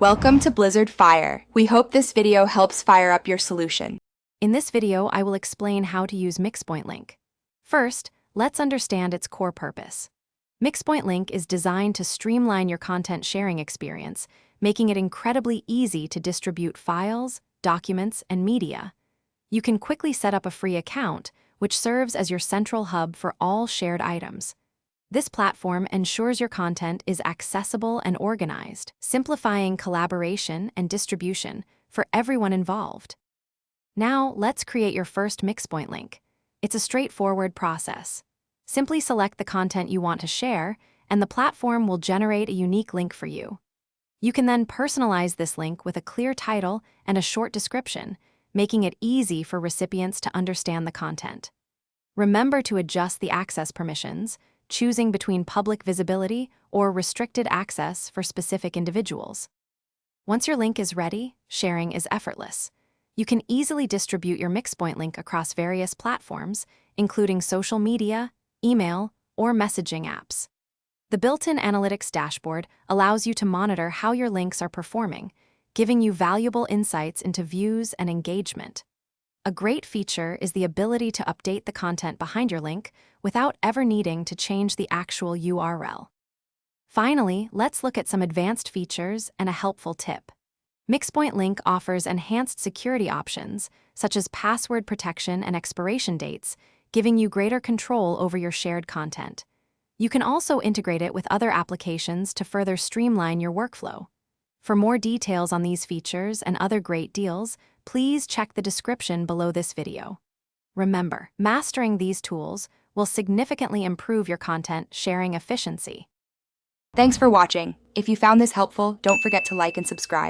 Welcome to Blizzard Fire. We hope this video helps fire up your solution. In this video, I will explain how to use Mixpoint Link. First, let's understand its core purpose. Mixpoint Link is designed to streamline your content sharing experience, making it incredibly easy to distribute files, documents, and media. You can quickly set up a free account, which serves as your central hub for all shared items. This platform ensures your content is accessible and organized, simplifying collaboration and distribution for everyone involved. Now, let's create your first Mixpoint link. It's a straightforward process. Simply select the content you want to share, and the platform will generate a unique link for you. You can then personalize this link with a clear title and a short description, making it easy for recipients to understand the content. Remember to adjust the access permissions, choosing between public visibility or restricted access for specific individuals. Once your link is ready, sharing is effortless. You can easily distribute your Mixpoint link across various platforms, including social media, email, or messaging apps. The built-in analytics dashboard allows you to monitor how your links are performing, giving you valuable insights into views and engagement. A great feature is the ability to update the content behind your link without ever needing to change the actual URL. Finally, let's look at some advanced features and a helpful tip. Mixpoint Link offers enhanced security options, such as password protection and expiration dates, giving you greater control over your shared content. You can also integrate it with other applications to further streamline your workflow. For more details on these features and other great deals, please check the description below this video. Remember, mastering these tools will significantly improve your content sharing efficiency. Thanks for watching. If you found this helpful, don't forget to like and subscribe.